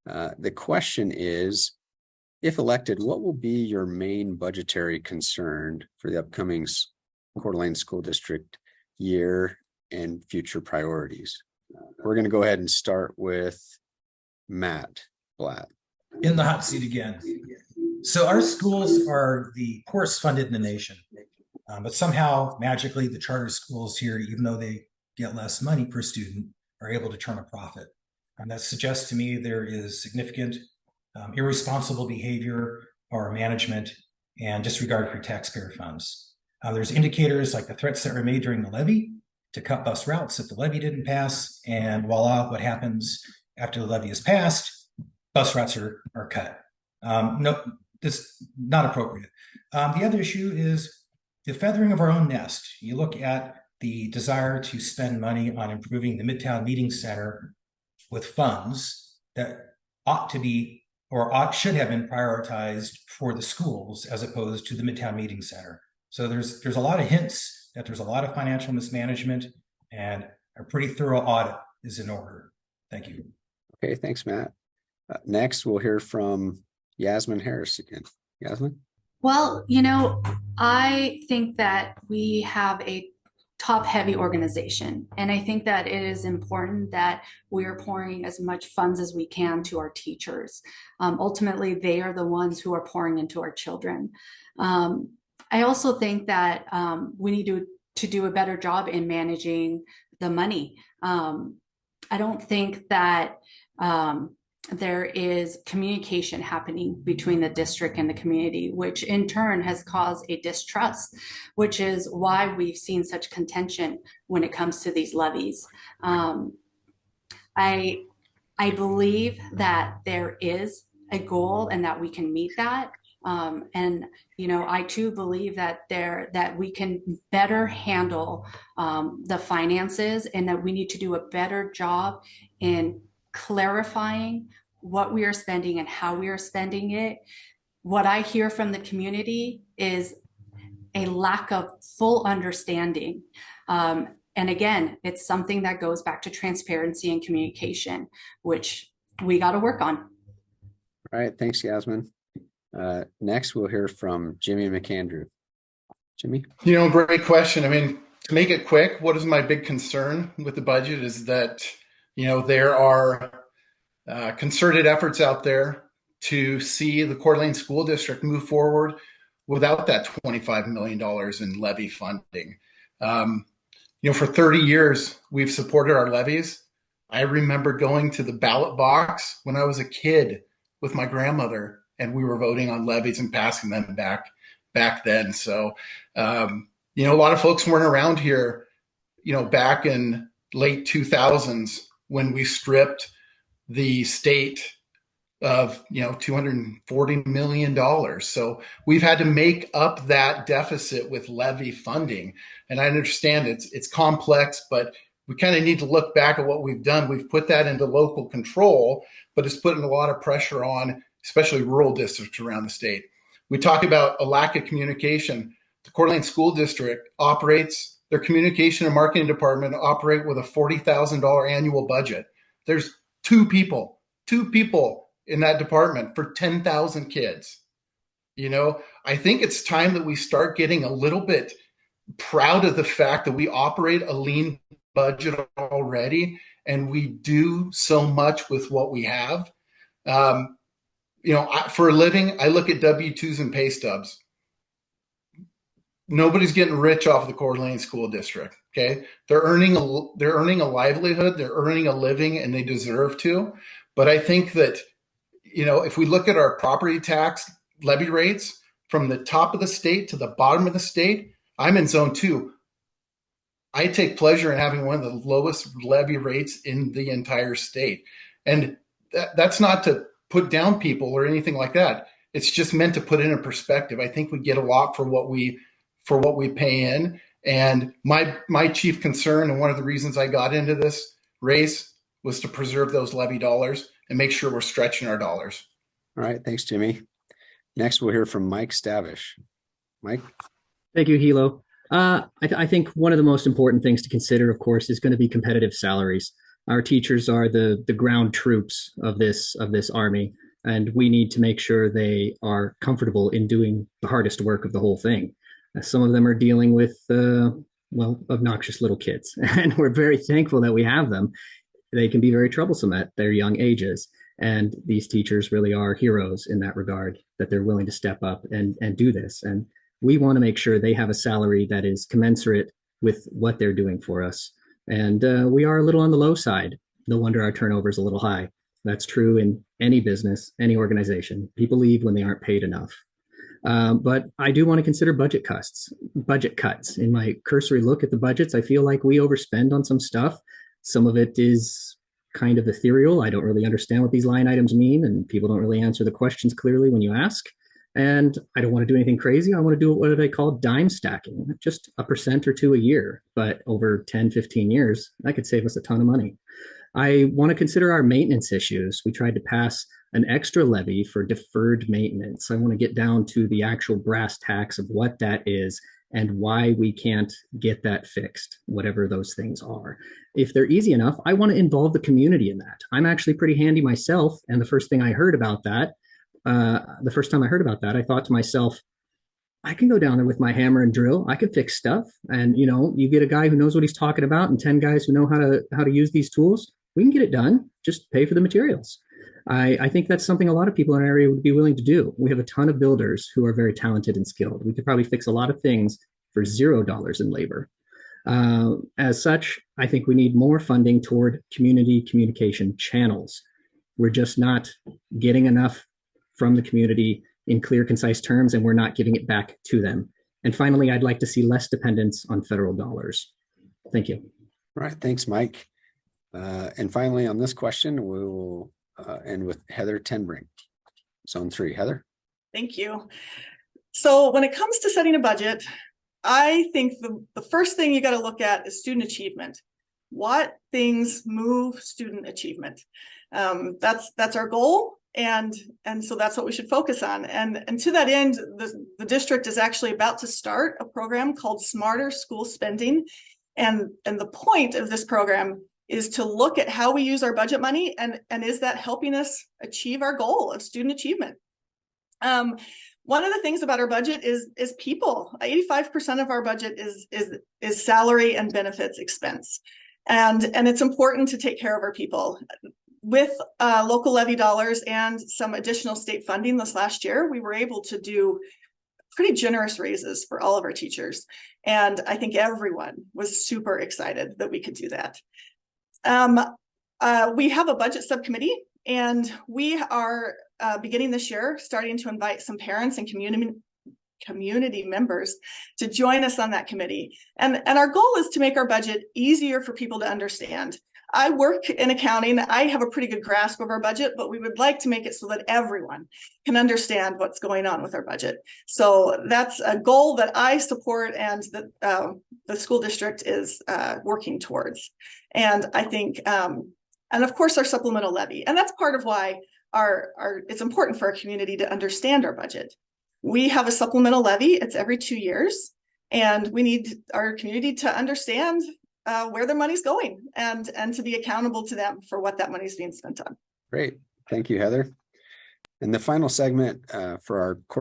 The question is, if elected, what will be your main budgetary concern for the upcoming Coeur d'Alene School District year and future priorities? We're going to go ahead and start with Matt Blatt. In the hot seat again. So our schools are the poorest funded in the nation. But somehow, magically, the charter schools here, even though they get less money per student, are able to turn a profit. And that suggests to me there is significant irresponsible behavior or management and disregard for taxpayer funds. There's indicators like the threats that were made during the levy to cut bus routes if the levy didn't pass, and voila, what happens after the levy is passed? Bus routes are cut. No, this is not appropriate. The other issue is the feathering of our own nest. You look at the desire to spend money on improving the Midtown Meeting Center with funds that ought to be or should have been prioritized for the schools as opposed to the Midtown Meeting Center. So there's a lot of hints that there's a lot of financial mismanagement, and a pretty thorough audit is in order. Thank you. Okay, thanks, Matt. Next, we'll hear from Yasmin Harris again. Yasmin? Well, I think that we have a top-heavy organization, and I think that it is important that we are pouring as much funds as we can to our teachers. Ultimately, they are the ones who are pouring into our children. I also think that we need to do a better job in managing the money. I don't think that there is communication happening between the district and the community, which in turn has caused a distrust, which is why we've seen such contention when it comes to these levies. I believe that there is a goal and that we can meet that. I too believe that we can better handle the finances, and that we need to do a better job in clarifying what we are spending and how we are spending it. What I hear from the community is a lack of full understanding. And again, it's something that goes back to transparency and communication, which we got to work on. All right. Thanks, Yasmin. Next, we'll hear from Jimmy McAndrew. Jimmy? Great question. I mean, to make it quick, what is my big concern with the budget is that, there are concerted efforts out there to see the Coeur d'Alene School District move forward without that $25 million in levy funding. For 30 years, we've supported our levies. I remember going to the ballot box when I was a kid with my grandmother, and we were voting on levies and passing them back then. So, a lot of folks weren't around here, back in late 2000s when we stripped the state of, $240 million. So we've had to make up that deficit with levy funding. And I understand it's complex, but we kind of need to look back at what we've done. We've put that into local control, but it's putting a lot of pressure on especially rural districts around the state. We talk about a lack of communication. The Coeur d'Alene School District operates, their communication and marketing department operate with a $40,000 annual budget. There's two people in that department for 10,000 kids. I think it's time that we start getting a little bit proud of the fact that we operate a lean budget already, and we do so much with what we have. For a living, I look at W-2s and pay stubs. Nobody's getting rich off of the Coeur d'Alene School District. Okay, they're earning a livelihood, they're earning a living, and they deserve to. But I think that if we look at our property tax levy rates from the top of the state to the bottom of the state, I'm in zone 2. I take pleasure in having one of the lowest levy rates in the entire state, and that's not to put down people or anything like that. It's just meant to put it in perspective. I think we get a lot for what we pay in. And my chief concern, and one of the reasons I got into this race, was to preserve those levy dollars and make sure we're stretching our dollars. All right. Thanks, Jimmy. Next, we'll hear from Mike Stavish. Mike? Thank you, Hilo. I think one of the most important things to consider, of course, is going to be competitive salaries. Our teachers are the ground troops of this army, and we need to make sure they are comfortable in doing the hardest work of the whole thing. Some of them are dealing with obnoxious little kids, and we're very thankful that we have them. They can be very troublesome at their young ages, and these teachers really are heroes in that regard, that they're willing to step up and do this. And we want to make sure they have a salary that is commensurate with what they're doing for us. And we are a little on the low side. No wonder our turnover is a little high. That's true in any business, any organization. People leave when they aren't paid enough. But I do want to consider budget cuts. In my cursory look at the budgets, I feel like we overspend on some stuff. Some of it is kind of ethereal. I don't really understand what these line items mean, and people don't really answer the questions clearly when you ask. And I don't want to do anything crazy. I want to do what I call dime stacking, just 1% or 2% a year. But over 10, 15 years, that could save us a ton of money. I want to consider our maintenance issues. We tried to pass an extra levy for deferred maintenance. I want to get down to the actual brass tacks of what that is and why we can't get that fixed, whatever those things are. If they're easy enough, I want to involve the community in that. I'm actually pretty handy myself. And the first time I heard about that, I thought to myself, I can go down there with my hammer and drill. I can fix stuff. And, you get a guy who knows what he's talking about and 10 guys who know how to use these tools. We can get it done. Just pay for the materials. I think that's something a lot of people in our area would be willing to do. We have a ton of builders who are very talented and skilled. We could probably fix a lot of things for $0 in labor. As such, I think we need more funding toward community communication channels. We're just not getting enough from the community in clear, concise terms, and we're not giving it back to them. And finally, I'd like to see less dependence on federal dollars. Thank you. All right, thanks, Mike. And finally, on this question, we will end with Heather Tenbrink, Zone 3. Heather? Thank you. So when it comes to setting a budget, I think the first thing you got to look at is student achievement. What things move student achievement? That's our goal. And so that's what we should focus on. And to that end, the district is actually about to start a program called Smarter School Spending. And the point of this program is to look at how we use our budget money and is that helping us achieve our goal of student achievement. One of the things about our budget is people. 85% of our budget is salary and benefits expense. And it's important to take care of our people. With local levy dollars and some additional state funding this last year, we were able to do pretty generous raises for all of our teachers. And I think everyone was super excited that we could do that. We have a budget subcommittee, and we are beginning this year starting to invite some parents and community members to join us on that committee. And our goal is to make our budget easier for people to understand. I work in accounting. I have a pretty good grasp of our budget, but we would like to make it so that everyone can understand what's going on with our budget. So that's a goal that I support and that the school district is working towards. And I think, and of course, our supplemental levy. And that's part of why it's important for our community to understand our budget. We have a supplemental levy. It's every 2 years. And we need our community to understand where their money's going and to be accountable to them for what that money's being spent on. Great. Thank you, Heather. And the final segment for our